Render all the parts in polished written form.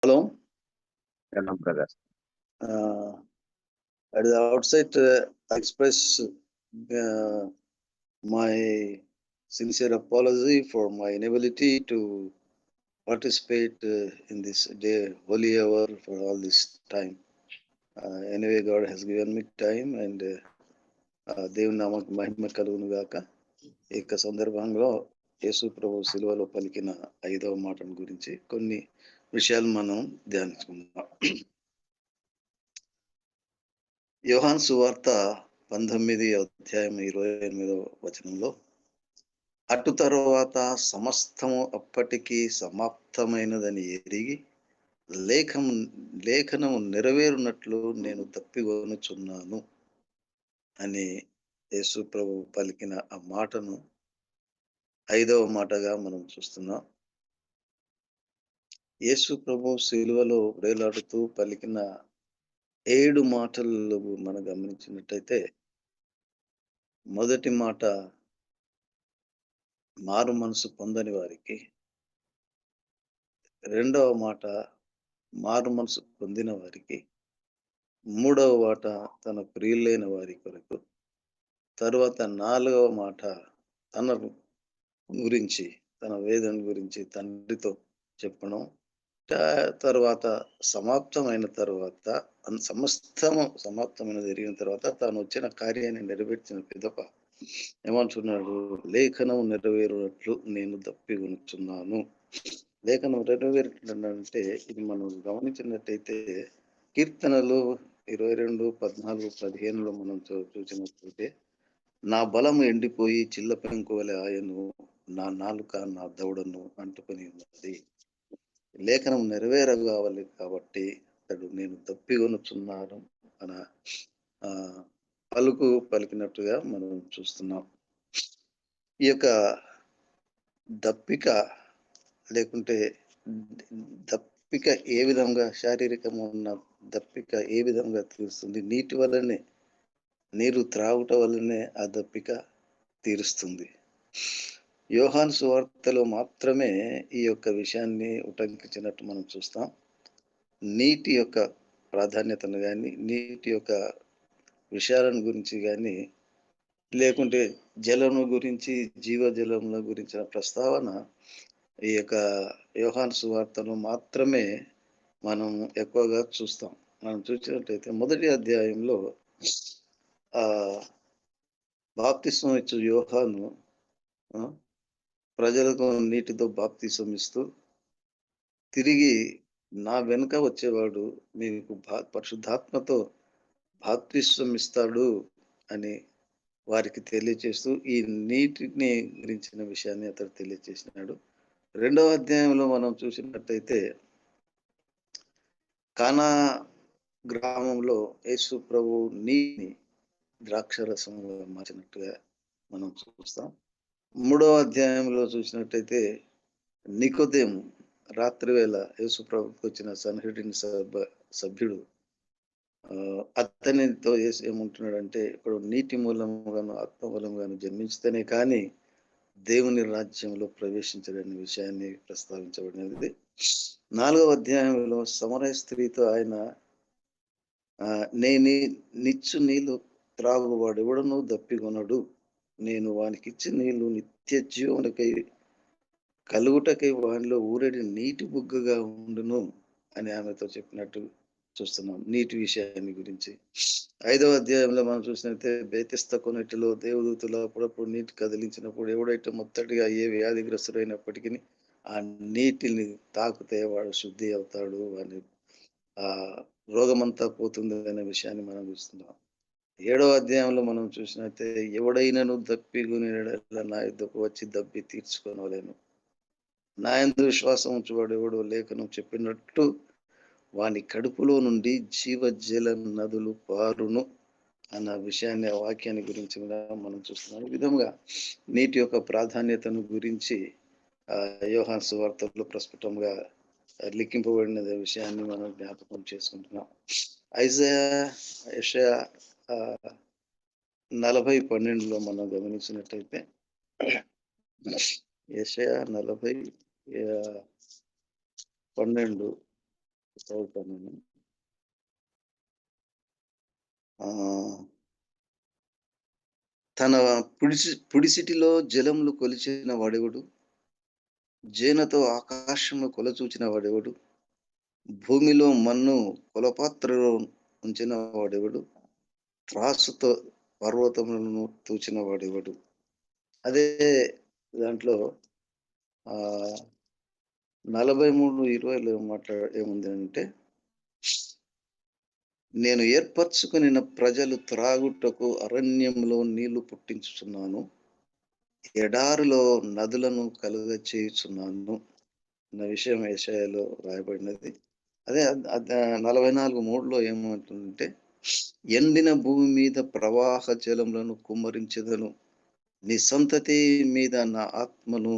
Hello. Hello, brother. Uh, at the outset, I express my sincere apology for my inability to participate in this day, holy hour for all this time. Anyway, God has given me time and దేవుని నామకు మహిమ కలుగును గాక. ఈ యొక్క సందర్భంలో యేసు ప్రభు శిలువలో పలికిన 5వ మాటను గురించి కొన్ని విషయాలు మనం ధ్యానించుకుందాం. యోహాను సువార్త 19 అధ్యాయం 28వ వచనంలో, అటు తరువాత సమస్తము అప్పటికి సమాప్తమైనదని ఎరిగి లేఖనము నెరవేరునట్లు నేను తప్పికొనుచున్నాను అని యేసు ప్రభు పలికిన ఆ మాటను 5వ మాటగా మనం చూస్తున్నాం. యేసు ప్రభు శిలువలో వేలాడుతూ పలికిన 7 మాటలు మనం గమనించినట్టయితే, మొదటి మాట మారు మనసు పొందని వారికి, రెండవ మాట మారు మనసు పొందిన వారికి, మూడవ మాట తన ప్రియులైన వారి కొరకు, తరువాత 4వ మాట తన గురించి, తన వేదన గురించి తండ్రితో చెప్పడం, తర్వాత సమాప్తమైన తర్వాత సమాప్తమైన జరిగిన తర్వాత తాను వచ్చిన కార్యాన్ని నెరవేర్చిన పిదప ఏమంటున్నాడు? లేఖనం నెరవేరునట్లు నేను తప్పికొనుచున్నాను. లేఖనం నెరవేరుతుందంటే ఇది మనం గమనించినట్టయితే కీర్తనలు 22, 14, 15లో మనం చూసినట్లయితే, నా బలము ఎండిపోయి చిల్ల పెంకు వలె ఆయను, నా నాలుక నా దవడను అంటుకొని ఉన్నది. లేఖనం నెరవేరగావాలి కాబట్టి అతడు నేను తప్పికొనుచున్నాను అన పలికినట్టుగా మనం చూస్తున్నాం. ఈ యొక్క దప్పిక లేకుంటే దప్పిక ఏ విధంగా, శారీరకంగా ఉన్న దప్పిక ఏ విధంగా తీరుస్తుంది? నీటి వల్లనే, నీరు త్రాగుట వల్లనే ఆ దప్పిక తీరుస్తుంది. యోహాను సువార్తలో మాత్రమే ఈ యొక్క విషయాన్ని ఉటంకించినట్టు మనం చూస్తాం. నీటి యొక్క ప్రాధాన్యతను కానీ, నీటి యొక్క విషయాలను గురించి కానీ, లేకుంటే జలము గురించి, జీవజలముల గురించిన ప్రస్తావన ఈ యొక్క యోహాను సువార్తను మాత్రమే మనం ఎక్కువగా చూస్తాం. మనం చూసినట్టయితే మొదటి అధ్యాయంలో బాప్తిస్మం ఇచ్చు యోహాను ప్రజలకు నీటితో బాప్తిస్మం ఇస్తూ, తిరిగి నా వెనుక వచ్చేవాడు మీకు పరిశుద్ధాత్మతో బాప్తిస్మం ఇస్తాడు అని వారికి తెలియచేస్తూ ఈ నీటిని గురించిన విషయాన్ని అతడు తెలియచేసినాడు. 2వ అధ్యాయంలో మనం చూసినట్టయితే కానా గ్రామంలో యేసు ప్రభు నీటిని ద్రాక్షరసంగా మార్చినట్టుగా మనం చూస్తాం. 3వ అధ్యాయంలో చూసినట్టయితే నికోదేము రాత్రి వేళ యేసు ప్రభుకి వచ్చిన సన్హెడ్రిన్ సభ్యుడు అతనితో ఏమంటున్నాడంటే, ఇప్పుడు నీటి మూలముగాను ఆత్మ మూలముగాను జన్మించితేనే కానీ దేవుని రాజ్యంలో ప్రవేశించడనే విషయాన్ని ప్రస్తావించబడినది. 4వ అధ్యాయంలో సమరయ స్త్రీతో ఆయన నేను నిచ్చు నీళ్లు త్రాగువాడు ఎవడనూ దప్పికొనడు, నేను వానికి ఇచ్చిన నీళ్లు నిత్య జీవమునకై కలుగుటకై వానిలో ఊరడి నీటి బుగ్గగా ఉండును అని ఆమెతో చెప్పినట్టు చూస్తున్నాం. నీటి విషయాన్ని గురించి 5వ అధ్యాయంలో మనం చూసినట్లయితే బేతెస్తా కొన్నిటిలో దేవదూతలు అప్పుడప్పుడు నీటి కదిలించినప్పుడు ఎవడైతే మొత్తటిగా ఏ వ్యాధిగ్రస్తుడైనప్పటికీ ఆ నీటిని తాకితే వాడు శుద్ధి అవుతాడు, అని రోగమంతా పోతుంది అనే విషయాన్ని మనం చూస్తున్నాం. 7వ అధ్యాయంలో మనం చూసినట్లయితే ఎవడైనను దప్పికొని నా యుద్ధకు వచ్చి దప్పి తీర్చుకోనలేను, నా యందు విశ్వాసం ఉంచువాడు ఎవడు లేఖనం చెప్పినట్టు వాని కడుపులో నుండి జీవజల నదులు పారును అన్న విషయాన్ని, ఆ వాక్యాన్ని గురించి మనం చూస్తున్నాం. ఈ విధంగా నీటి యొక్క ప్రాధాన్యతను గురించి యోహాను సువార్తలో ప్రస్ఫుటంగా లిఖింపబడిన విషయాన్ని మనం జ్ఞాపకం చేసుకుంటున్నాం. యెషయా 40:12లో మనం గమనించినట్టయితే, యెషయా 40:12 చదువుతాను నేను. ఆహ్, తన పుడిసిటిలో జలములు కొలిచిన వాడెవడు? జేనతో ఆకాశమును కొలచూచిన వాడెవడు? భూమిలో మన్ను కొలపాత్రలో ఉంచిన వాడెవడు? త్రాసుతో పర్వతములను తూచిన వాడెవడు? అదే దాంట్లో ఆహ్, 43:20లో ఏముందంటే, నేను ఏర్పరచుకొనిన ప్రజలు త్రాగుటకు అరణ్యంలో నీళ్లు పుట్టించుచున్నాను. ఎడారిలో నదులను కలుగచేయుచున్నాను అన్న విషయం యెషయాలో రాయబడినది. అదే 44:3లో ఏమంటుందంటే, ఎండిన భూమి మీద ప్రవాహ జలములను కుమ్మరించెదను. నీ సంతతి మీద నా ఆత్మను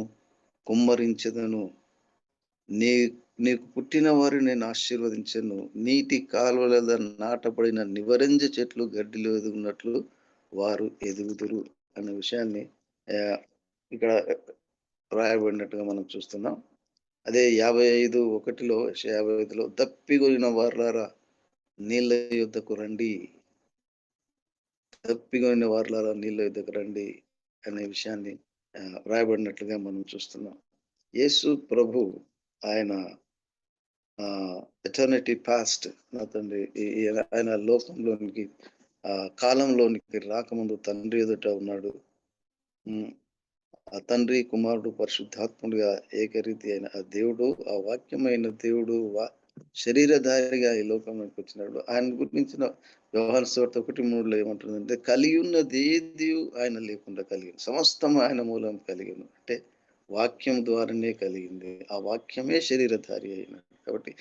కుమ్మరించెదను. నీ నీకు పుట్టిన వారిని నేను ఆశీర్వదించెను. నీటి కాలువల నాటబడిన నివరంజ చెట్లు గడ్డిలో ఎదుగునట్లు వారు ఎదుగుదురు అన్న విషయాన్ని ఆహ్, ఇక్కడ రాయబడినట్టుగా మనం చూస్తున్నాం. అదే 55:1లో 55లో దప్పిగొనిన వారలారా నీళ్ళ యొద్దకు రండి. దప్పిగొనిన వారలారా నీళ్ళ యొద్దకు రండి అనే విషయాన్ని రాయబడినట్లుగా మనం చూస్తున్నాం. యేసు ప్రభు ఆయన ఎటర్నిటీ పాస్ట్ నా తండ్రి ఆయన లోకంలోనికి కాలంలోనికి రాకముందు తండ్రి ఎదుట ఉన్నాడు. హ్మ్. ఆ తండ్రి, కుమారుడు, పరిశుద్ధాత్ముడుగా ఏకరీతి అయిన ఆ దేవుడు, ఆ వాక్యమైన దేవుడు శరీరధారిగా ఈ లోకంలోకి వచ్చినాడు. ఆయన గురించిన వ్యవహార సువార్త 1:3లో ఏమంటుందంటే, కలియున్నదేదియు ఆయన లేకుండా కలిగింది. సమస్తం ఆయన మూలం కలిగింది. అంటే వాక్యం ద్వారానే కలిగింది. ఆ వాక్యమే శరీరధారి అయినాడు. కాబట్టి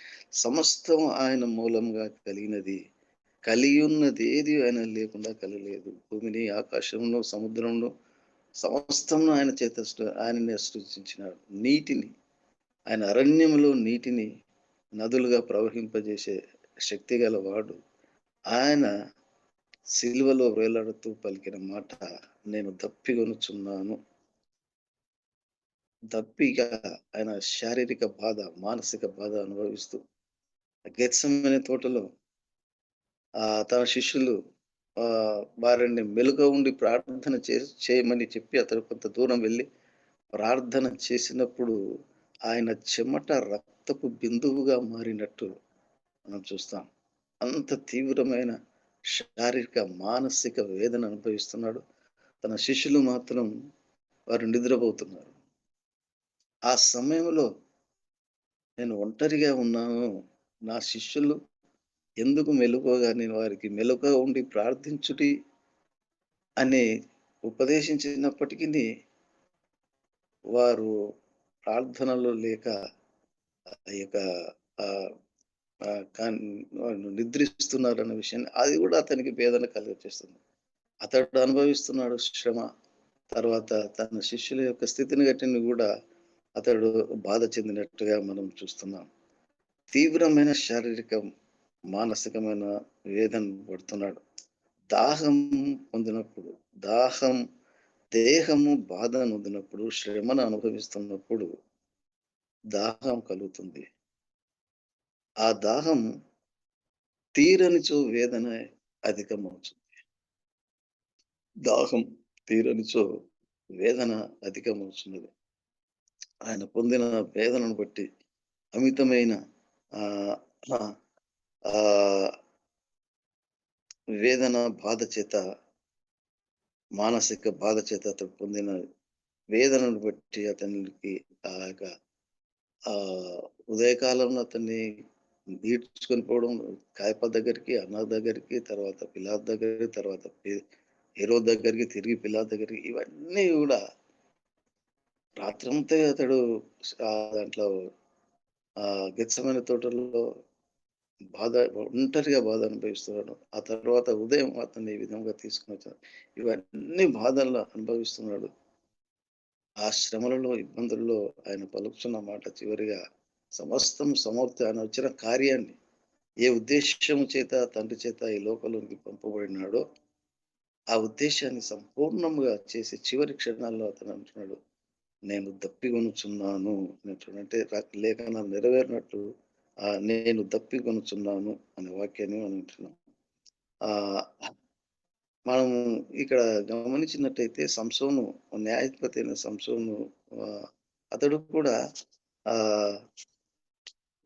సమస్తం ఆయన మూలంగా కలిగినది. కలియున్నదేది ఆయన లేకుండా కలగలేదు. భూమిని, ఆకాశమును, సముద్రమును సమస్తమును ఆయన చేత ఆయననే సృజించినాడు. నీటిని ఆయన అరణ్యములో నీటిని నదులుగా ప్రవహింపజేసే శక్తి గలవాడు. ఆయన సిలువలో వేలాడుతూ పలికిన మాట, నేను దప్పిగొనుచున్నాను. దప్పిక ఆయన శారీరక బాధ, మానసిక బాధ అనుభవిస్తూ గెత్సెమనే తోటలో తన శిష్యులు వారిని మెలుక ఉండి ప్రార్థన చేయమని చెప్పి అతడు కొంత దూరం వెళ్ళి ప్రార్థన చేసినప్పుడు ఆయన చెమట రక్తపు బిందువుగా మారినట్టు మనం చూస్తాం. అంత తీవ్రమైన శారీరక, మానసిక వేదన అనుభవిస్తున్నాడు. తన శిష్యులు మాత్రం వారు నిద్రపోతున్నారు. ఆ సమయంలో నేను ఒంటరిగా ఉన్నాను. నా శిష్యులు ఎందుకు మెలకువగా నేను వారికి మెలకువగా ఉండి ప్రార్థించుడి అని ఉపదేశించినప్పటికిని వారు ప్రార్థనలో లేక ఆ యొక్క ఆహ్, ఆహ్, కాన్ వాళ్ళు నిద్రిస్తున్నారన్న విషయాన్ని అది గూడా అతనికి వేదన కలుగచేస్తుంది. అతడు అనుభవిస్తున్నాడు శ్రమ. తర్వాత తన శిష్యుల యొక్క స్థితిని గట్టిని గూడా అతడు బాధ చెందినట్టుగా మనం చూస్తున్నాం. తీవ్రమైన శారీరక, మానసికమైన వేదన పడుతున్నాడు. దాహం పొందినప్పుడు, దాహం దేహము బాధ నొందినప్పుడు, శ్రమను అనుభవిస్తున్నప్పుడు దాహం కలుగుతుంది. ఆ దాహం తీరనిచో వేదన అధికమవుతుంది. దాహం తీరనిచో వేదన అధికమవుతున్నది. ఆయన పొందిన వేదనను బట్టి అమితమైన ఆహ్, ఆహ్, ఆహ్, వేదన బాధ చేత, మానసిక బాధ చేత అతడు పొందిన వేదనను బట్టి అతనికి ఆ యొక్క ఆహ్, ఉదయకాలంలో అతన్ని ఈడ్చుకొని పోవడం కాయప దగ్గరికి, అన్న దగ్గరికి, తర్వాత పిలాతు దగ్గరికి, తర్వాత హేరోదు దగ్గరికి, తిరిగి పిలాతు దగ్గరికి ఇవన్నీ గూడా రాత్రంతా అతడు దాంట్లో గెత్సెమనే తోటలో బాధ ఒంటరిగా బాధ అనుభవిస్తున్నాడు. ఆ తర్వాత ఉదయం అతన్ని ఈ విధంగా తీసుకొనొచ్చారు. ఇవన్నీ బాధలు అనుభవిస్తున్నాడు. ఆ శ్రమలలో, ఇబ్బందుల్లో ఆయన పలుకుతున్న మాట చివరిగా సమస్తం సమూర్తి ఆయన వచ్చిన కార్యాన్ని ఏ ఉద్దేశ్యము చేత తండ్రి చేత ఈ లోకంలోనికి పంపబడినాడో, ఆ ఉద్దేశాన్ని సంపూర్ణంగా చేసి చివరి క్షణాల్లో అతను అంటున్నాడు, నేను దప్పిగొనుచున్నాను అనేటువంటి అంటే లేఖనాలు నెరవేరినట్టు నేను దప్పికొనుచున్నాను అనే వాక్యాన్ని మనం వింటున్నాం. ఆహ్, మనం ఇక్కడ గమనించినట్టయితే సంసోను, న్యాయాధిపతి అయిన సంసోను, ఆహ్, అతడు కూడా ఆహ్,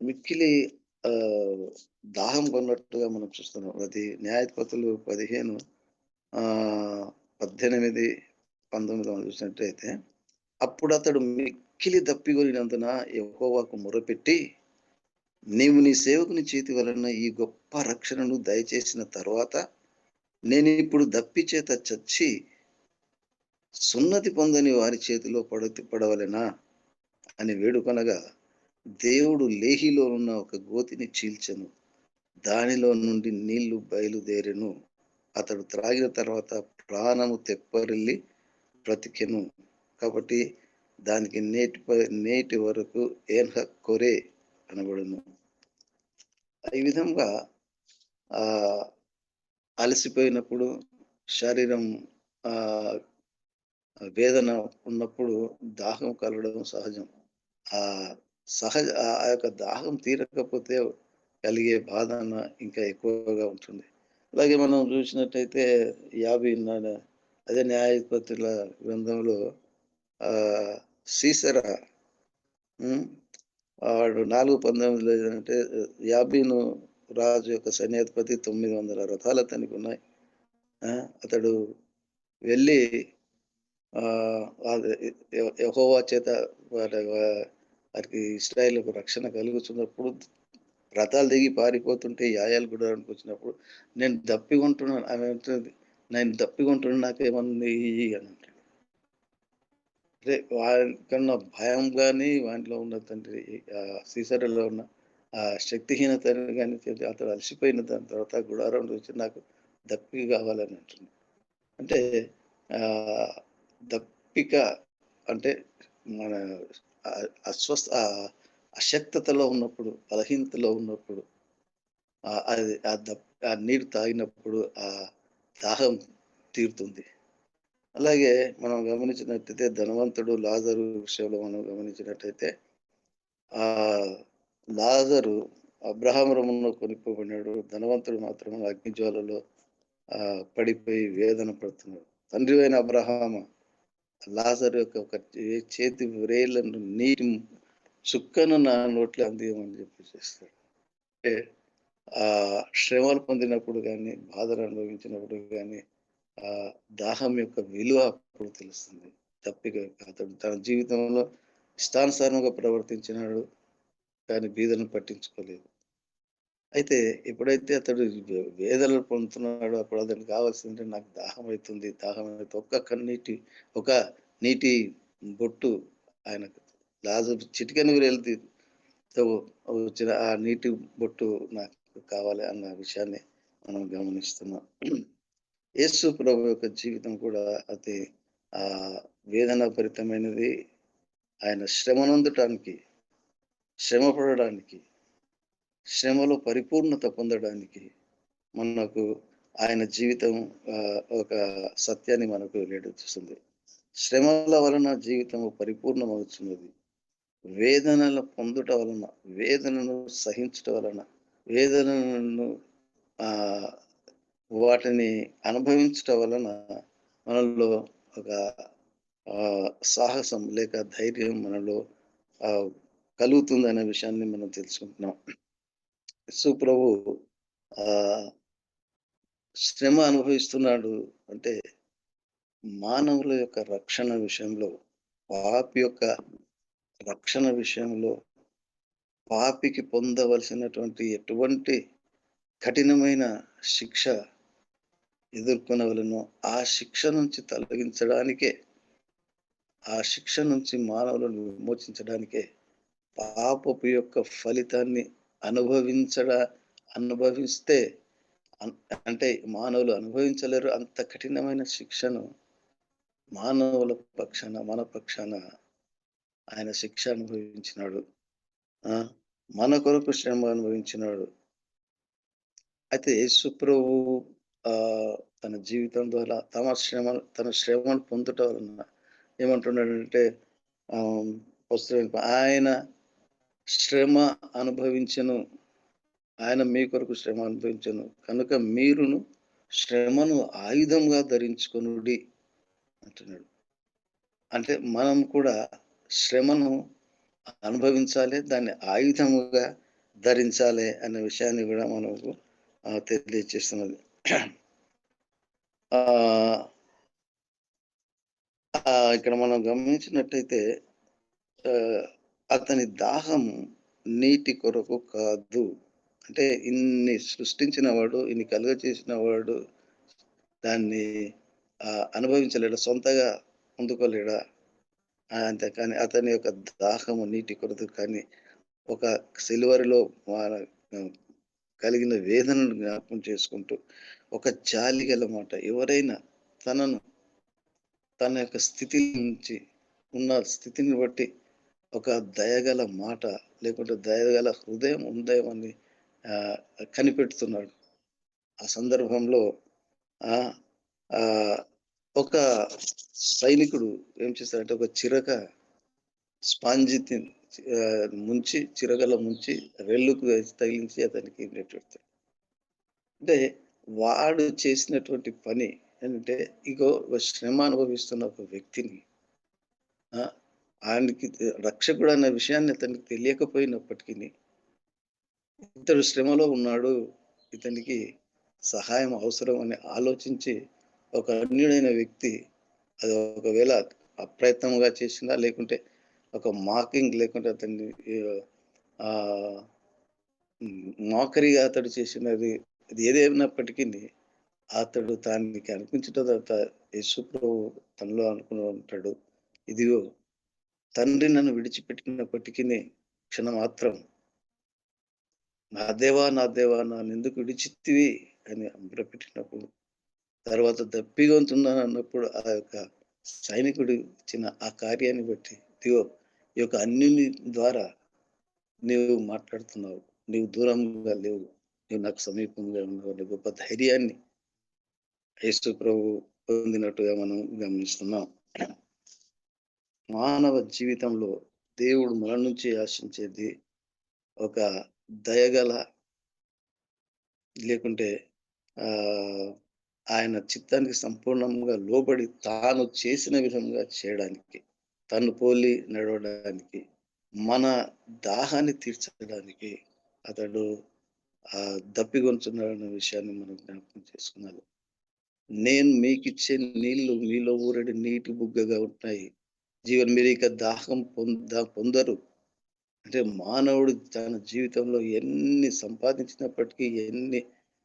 మిక్కిలి ఆహ్, దాహం కొన్నట్టుగా మనం చూస్తున్నాం. అది న్యాయాధిపతులు 15 ఆహ్, 18, 19 మనం చూసినట్టయితే, అప్పుడతడు మిక్కిలి దప్పిగొనినందున యెహోవాకు మొర్రపెట్టి, నీవు నీ సేవకుని చేతి వలన ఈ గొప్ప రక్షణను దయచేసిన తరువాత, నేనిప్పుడు దప్పి చేత చచ్చి సున్నతి పొందని వారి చేతిలో పడవలెనా అని వేడుకొనగా, దేవుడు లేహిలో ఉన్న ఒక గోతిని చీల్చెను. దానిలో నుండి నీళ్లు బయలుదేరెను. అతడు త్రాగిన తర్వాత ప్రాణము తెప్పరిల్లి బ్రతికెను. కాబట్టి దానికి నేటి వరకు ఏన్‌హక్కొరే అనబడును. ఈ విధంగా ఆహ్, అలసిపోయినప్పుడు, శరీరం ఆహ్, వేదన ఉన్నప్పుడు దాహం కలగడం సహజం. ఆ యొక్క దాహం తీరకపోతే కలిగే బాధన ఇంకా ఎక్కువగా ఉంటుంది. అలాగే మనం చూసినట్టయితే అదే న్యాయాధిపతుల గ్రంథంలో ఆహ్, సీసెరా, హ్మ్. వాడు 4:19 ఏదంటే, యాబీను రాజు యొక్క సైన్యాధిపతి 900 రథాలు అతనికున్నాయి. ఆ! అతడు వెళ్లి అది యెహోవా చేత వారికి ఇశ్రాయేలుకు రక్షణ కలుగుతున్నప్పుడు రథాలు దిగి పారిపోతుంటే యాయాలు గుడారానికొచ్చినప్పుడు, నేను దప్పికొంటున్నాను ఆమె అంటుంది, "నేను దప్పికొంటున్నాను నాకేమన్నా ఇయ్యి" అని అంటాడు. అదే వానికన్నా భయం గాని, వానిలో ఉన్న సీసెరాలో ఉన్న శక్తిహీనతను గాని, అతడు అలసిపోయిన దాని తర్వాత గుడారంలో వచ్చి నాకు దప్పిక కావాలని అంటుంది. అంటే ఆహ్, దప్పిక అంటే మన అశక్తతలో ఉన్నప్పుడు, బలహీనతలో ఉన్నప్పుడు, అది ఆ నీరు తాగినప్పుడు దాహం తీరుతుంది. అలాగే మనం గమనించినట్టయితే ధనవంతుడు లాజరు విషయంలో మనం గమనించినట్టయితే, ఆహ్, లాజరు అబ్రహాము రొమ్మున కొనిపోబడినాడు. ధనవంతుడు మాత్రం అగ్నిజ్వాలలో పడిపోయి వేదన పడుతున్నాడు. తండ్రివైన అబ్రహాము లాజరు యొక్క ఒక చేతి వ్రేళ్ళను నీటి చుక్కను నా నోట్లో అందియమని చేస్తాడు. అంటే శ్రమలు పొందినప్పుడు గాని, బాధలు అనుభవించినప్పుడు గాని, ఆహ్, దాహం యొక్క విలువ అప్పుడు తెలుస్తుంది. దప్పిక అతడు తన జీవితంలో ఇష్టానుసారంగా ప్రవర్తించినాడు. కానీ బీదలను పట్టించుకోలేదు. అయితే ఎప్పుడైతే అతడు వేదనలు పొందుతున్నాడో అప్పుడు అతనికి కావాల్సింది, నాకు దాహమైతుంది, దాహమైతే ఒక నీటి బొట్టు ఆయనకు లాజరు చిటికెన వేలుతో వచ్చిన ఆ నీటి బొట్టు నాకు కావాలి అన్న విషయాన్ని మనం గమనిస్తున్నాం. యేసు ప్రభు యొక్క జీవితం కూడా అతి ఆహ్, వేదనాభరితమైనది. ఆయన శ్రమ పడడానికి, శ్రమలో పరిపూర్ణత పొందడానికి మనకు ఆయన జీవితం ఒక సత్యాన్ని మనకు వెల్లడిస్తుంది. శ్రమల వలన జీవితము పరిపూర్ణమవుతున్నది. వేదనలు పొందుట వలన, వేదనను సహించుట వలన, వేదనలను ఆహ్, వాటిని అనుభవించుట వలన మనలో ఒక సాహసం లేక ధైర్యం మనలో ఆహ్, కలుగుతుందనే విషయాన్ని మనం తెలుసుకుంటున్నాం. యేసు ప్రభు ఆహ్, శ్రమ అనుభవిస్తున్నాడు అంటే, మానవుల యొక్క రక్షణ విషయంలో, పాపి యొక్క రక్షణ విషయంలో, పాపికి పొందవలసినటువంటి ఎటువంటి కఠినమైన శిక్ష ఎదుర్కొనవలెనో, ఆ శిక్ష నుంచి తొలగించడానికే, ఆ శిక్ష నుంచి మానవులను విమోచించడానికే, పాపపు యొక్క ఫలితాన్ని అనుభవించడా అనుభవిస్తే అన్ అంటే మానవులు అనుభవించలేరు. అంత కఠినమైన శిక్షను మానవుల పక్షాన, మన పక్షాన ఆయన శిక్ష అనుభవించినాడు. ఆ! మన కొరకు శ్రమ అనుభవించినాడు. అయితే యేసు ప్రభువు తన జీవితం ద్వారా తన శ్రమను పొందుట వలన ఏమంటున్నాడంటే, ఆహ్, ఆయన శ్రమ అనుభవించెను. ఆయన మీ కొరకు శ్రమ అనుభవించెను. కనుక మీరును శ్రమను ఆయుధంగా ధరించుకొనుడి అంటున్నాడు. అంటే మనం కూడా శ్రమను అనుభవించాలి. దాన్ని ఆయుధముగా ధరించాలి అనే విషయాన్ని గూడా మనకు తెలియజేస్తున్నది. ఆహ్, ఇక్కడ మనం గమనించినట్టయితే ఆహ్, అతని దాహం నీటి కొరకు కాదు. అంటే ఇన్ని సృష్టించిన వాడు, ఇన్ని కలుగజేసిన వాడు దాన్ని అనుభవించలేడా? సొంతగా పొందుకోలేడా? అంతే కానీ అతని యొక్క దాహము నీటి కొరత కానీ, ఒక సిలువరిలో మన హ్మ్, కలిగిన వేదనను జ్ఞాపకం చేసుకుంటూ, ఒక జాలిగల మాట ఎవరైనా తనను తన యొక్క స్థితి నుంచి ఉన్న స్థితిని బట్టి ఒక దయగల మాట, లేకుంటే దయగల హృదయం ఉందేమని ఆహ్, కనిపెడుతున్నాడు. ఆ సందర్భంలో ఆ! ఆహ్, ఒక సైనికుడు ఏం చేస్తాడంటే ఒక చిరక స్పాంజి ముంచి చిరకలో ముంచి రెల్లుకు వేసి తగిలించి అతనికి నెట్టెడతాడు. అంటే వాడు చేసినటువంటి పని ఏంటంటే ఇగో శ్రమ అనుభవిస్తున్న ఒక వ్యక్తిని ఆ! ఆయనకి రక్షకుడు అన్న విషయాన్ని అతనికి తెలియకపోయినప్పటికిని, ఇతడు శ్రమలో ఉన్నాడు. ఇతనికి సహాయం అవసరం అని ఆలోచించి, ఒక అన్యుడైన వ్యక్తి అది ఒకవేళ అప్రయత్నంగా చేసిందా? లేకుంటే ఒక మాకింగ్ లేకుంటే అతన్ని ఆహ్, మోకరిగా అతడు చేసినది అది ఏదేమైనప్పటికిని, అతడు దానికి అనిపించిన తర్వాత యేసుప్రభు తనలో అనుకుని ఉంటాడు. ఇదిగో తండ్రి నన్ను విడిచిపెట్టినప్పటికిని క్షణమాత్రం నా దేవా నన్నెందుకు విడిచితివి అని మొరపెట్టినప్పుడు, తర్వాత దప్పిగొంతున్నానన్నప్పుడు ఆ యొక్క సైనికుడు ఇచ్చిన ఆ కార్యాన్ని బట్టి, ఇదిగో ఈ యొక్క అన్యుని ద్వారా నీవు మాట్లాడుతున్నావు. నీవు దూరంగా లేవు. నీవు నాకు సమీపంగా ఉన్నావు అనే గొప్ప ధైర్యాన్ని యేసు ప్రభు పొందినట్టుగా మనం గమనిస్తున్నాం. మానవ జీవితంలో దేవుడు మన నుంచి ఆశించేది ఒక దయగల లేకుంటే ఆహ్, ఆయన చిత్తానికి సంపూర్ణంగా లోబడి తాను చేసిన విధంగా చేయడానికి, తన్ను పోలి నడవడానికి, మన దాహాన్ని తీర్చడానికి అతడు దప్పిగొంచున్నాడన్న విషయాన్ని మనం జ్ఞాపకం చేసుకున్నాను. నేను మీకిచ్చే నీళ్లు మీలో ఊరడి నీటి బుగ్గగా ఉంటాయి. మీరిక దాహం పొందరు. అంటే మానవుడు తన జీవితంలో ఎన్ని సంపాదించినప్పటికీ,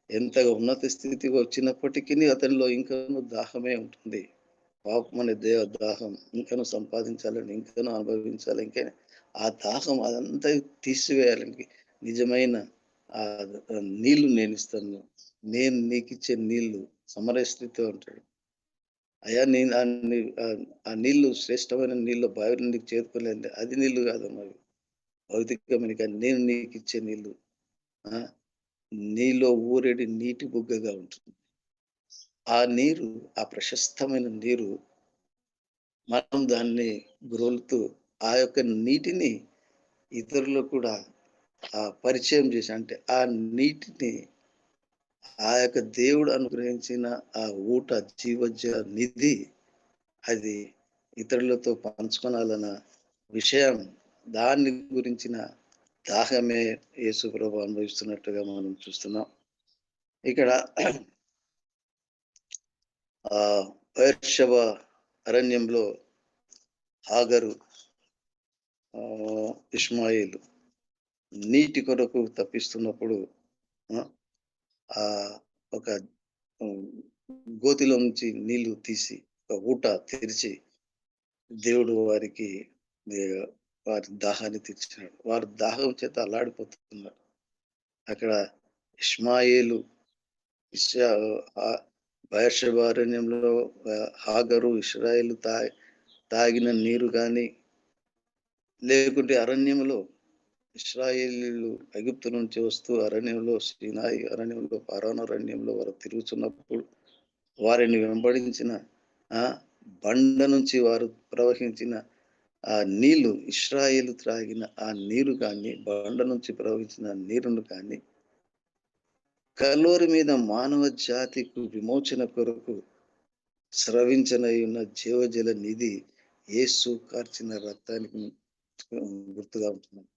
ఎంతగా ఉన్నత స్థితికి వచ్చినప్పటికిని అతనిలో ఇంకనూ దాహమే ఉంటుంది. పాపమనే దాహం ఇంకనూ సంపాదించాలని, ఇంకనూ అనుభవించాలి. ఇంకా ఆ దాహం అదంతా తీసివేయాలని నిజమైన నీళ్లు నేనిస్తాను. నేను నీకిచ్చే నీళ్లు సమరస్త్రీతో అంటాడు. అయ్యా నేను ఆ నీళ్లు శ్రేష్టమైన నీళ్ళు బావి నుండి చేదుకోలేదంటే అది నీళ్లు కాదమ్మా అవి. భౌతికమైన కానీ నేను నీకిచ్చే నీళ్లు ఆ! నీలో ఊరేడి నీటి బుగ్గగా ఉంటుంది. ఆ నీరు, ఆ ప్రశస్తమైన నీరు మనం దాన్ని గ్రోలుతూ ఆ యొక్క నీటిని ఇతరులకు కూడా పరిచయం చేసి అంటే ఆ నీటిని ఆ యొక్క దేవుడు అనుగ్రహించిన ఆ ఊట నిధి అది ఇతరులతో పంచుకొనాలన్న విషయం దాన్ని గురించిన దాహమే యేసుప్రభు అనుభవిస్తున్నట్టుగా మనం చూస్తున్నాం. ఇక్కడ బెర్షెబ అరణ్యంలో హాగరు, ఇష్మాయేలు నీటి కొరకు తప్పిస్తున్నప్పుడు ఆ! ఆహ్, ఒక హ్మ్, గోతిలో నుంచి నీళ్లు తీసి ఒక ఊట తెరిచి దేవుడు వారికి ఆహ్, వారి దాహాన్ని తీర్చినాడు. వారు దాహం చేత అల్లాడిపోతున్నారు. అక్కడ ఇష్మాయేలు ఇశ్రా బయర్షెబ అరణ్యంలో హాగరు ఇశ్రాయేలు తాగిన నీరు గాని, లేకుంటే అరణ్యంలో ఇశ్రాయేలీయులు ఎగుప్తు నుంచి వస్తూ అరణ్యంలో సీనాయి అరణ్యంలో, పారాను అరణ్యంలో వారు తిరుగుతున్నప్పుడు వారిని వెంబడించిన ఆ! బండ నుంచి వారు ప్రవహించిన ఆ నీళ్లు ఇశ్రాయేలు త్రాగిన ఆ నీరు కానీ, బండ నుంచి ప్రవహించిన నీరును కానీ, కల్వరి మీద మానవ జాతికి విమోచన కొరకు స్రవించనయున్న జీవజల నిధి యేసు కార్చిన రక్తానికి గుర్తుగా ఉంటుంది.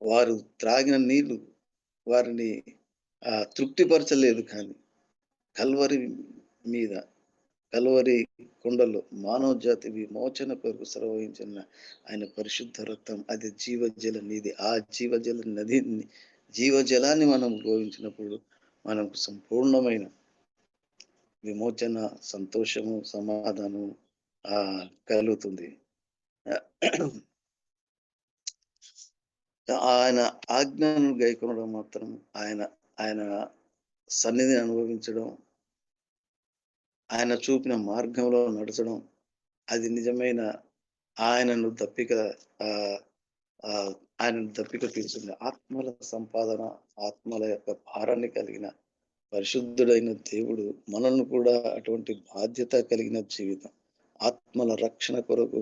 వారు త్రాగిన నీళ్లు వారిని తృప్తిపరచలేదు, కానీ కల్వరి మీద, కల్వరి కొండలో మానవ జాతి విమోచన కొరకు స్రవహించిన ఆయన పరిశుద్ధ రక్తం, అది జీవజల నిధి. ఆ జీవజల నది, జీవజలాన్ని మనం ఉపయోగించినప్పుడు మనకు సంపూర్ణమైన విమోచన, సంతోషము, సమాధానము కలుగుతుంది. ఆయన ఆజ్ఞను గైకొనడం మాత్రం, ఆయన ఆయన సన్నిధిని అనుభవించడం, ఆయన చూపిన మార్గంలో నడచడం, అది నిజమైన ఆయనను దప్పిక ఆహ్, ఆహ్, ఆయనను దప్పిక తీర్చుంది. ఆత్మల సంపాదన, ఆత్మల యొక్క భారాన్ని కలిగిన పరిశుద్ధుడైన దేవుడు మనల్ని కూడా అటువంటి బాధ్యత కలిగిన జీవితం, ఆత్మల రక్షణ కొరకు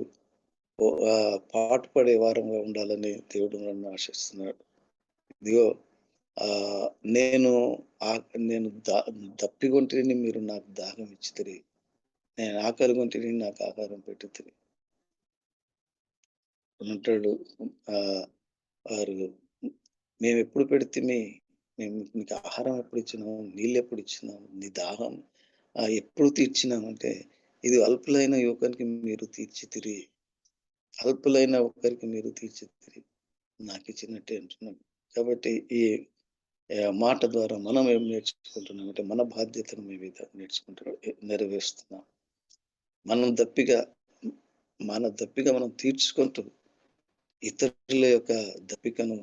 పాటుపడే వారంగా ఉండాలని దేవుడు నన్ను ఆశిస్తున్నాడు. ఇదిగో ఆహ్, నేను నేను దప్పిగొంటిని, మీరు నాకు దాహం ఇచ్చితిరి. నేను ఆకలిగొంటిని, నాకు ఆహారం పెట్టితిరి అంటాడు. ఆహ్, వారు మేమెప్పుడు పెడితిమి, మేము నీకు ఆహారం ఎప్పుడు ఇచ్చినాము, నీళ్ళెప్పుడు ఇచ్చినాము, నీ దాహం ఎప్పుడు తీర్చినామంటే, ఇది అల్పులైన యువకునికి మీరు తీర్చితిరి. అల్పులైన ఒక్కరికి మీరు తీర్చితిరి నాకిచ్చినట్టే అంటున్నాడు. కాబట్టి ఈ మాట ద్వారా మనం ఏం నేర్చుకుంటున్నామంటే, మన బాధ్యతను మీ మీద నెరవేరుస్తున్నాం. మనం దప్పిక మన దప్పిక మనం తీర్చుకుంటూ, ఇతరుల యొక్క దప్పికను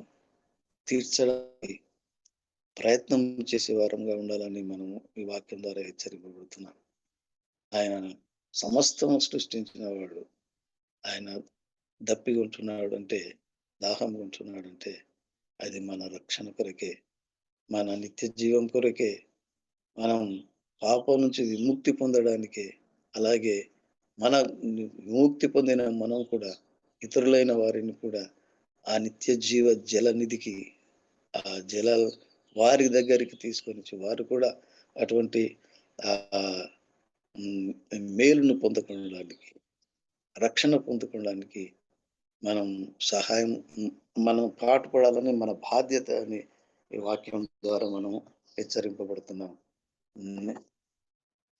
తీర్చడానికి ప్రయత్నం చేసే వారంగా ఉండాలని మనము ఈ వాక్యం ద్వారా హెచ్చరింపబడుతున్నాం. ఆయన సమస్తము సృష్టించిన వాడు. ఆయన దప్పిగొంటున్నాడంటే, దాహంగొంటున్నాడంటే, అది మన రక్షణ కొరకే, మన నిత్య జీవం కొరకే, మనం పాపం నుంచి విముక్తి పొందడానికే. అలాగే మన విముక్తి పొందిన మనం కూడా ఇతరులైన వారిని కూడా ఆ నిత్య జీవ జలనిధికి, ఆ జల వారి దగ్గరికి తీసుకొనొచ్చి, వారు కూడా అటువంటి ఆహ్, మేలును పొందుకోవడానికి, రక్షణ పొందుకోవడానికి మనం సహాయం మనం పాటుపడాలని మన బాధ్యత అని ఈ వాక్యం ద్వారా మనం హెచ్చరింపబడుతున్నాం. హ్మ్.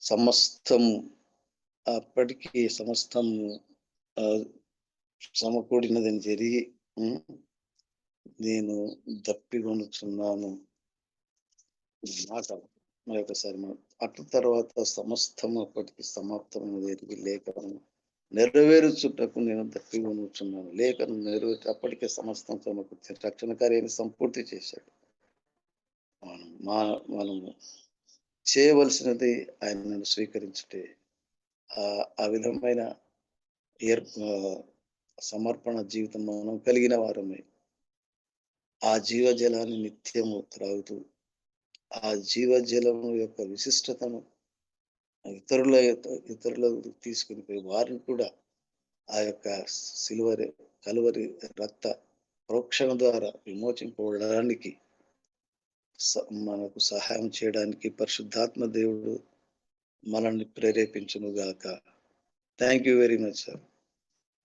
సమస్తము అప్పటికి సమస్తము ఆహ్, సమకూడినదని జరిగి, హ్మ్. నేను దప్పిగొనుచున్నాను మాట మరొకసారి మనం అటు తర్వాత సమస్తము అప్పటికి సమాప్తమైనది ఎరిగి లేఖనము నెరవేరుచుటకు నేను దప్పిగొనుచున్నాను. లేఖనం నెరవేర్చి అప్పటికే సమస్తం సమకూర్చాడు. రక్షణ కార్యాన్ని సంపూర్తి చేశాడు. మనము చేయవలసినది ఆయనను స్వీకరించుటే. ఆ విధమైన ఏర్ ఆహ్, సమర్పణ జీవితం మనం కలిగిన వారమై, ఆ జీవజలాన్ని నిత్యము త్రాగుతూ, ఆ జీవజలము యొక్క విశిష్టతను ఇతరుల ఇతరులకు తీసుకొని పోయి, వారిని కూడా ఆ యొక్క కలువరి రక్త ప్రోక్షణ ద్వారా విమోచింపబడడానికి మనకు సహాయం చేయడానికి పరిశుద్ధాత్మ దేవుడు మనల్ని ప్రేరేపించును గాక. Thank you very much sir.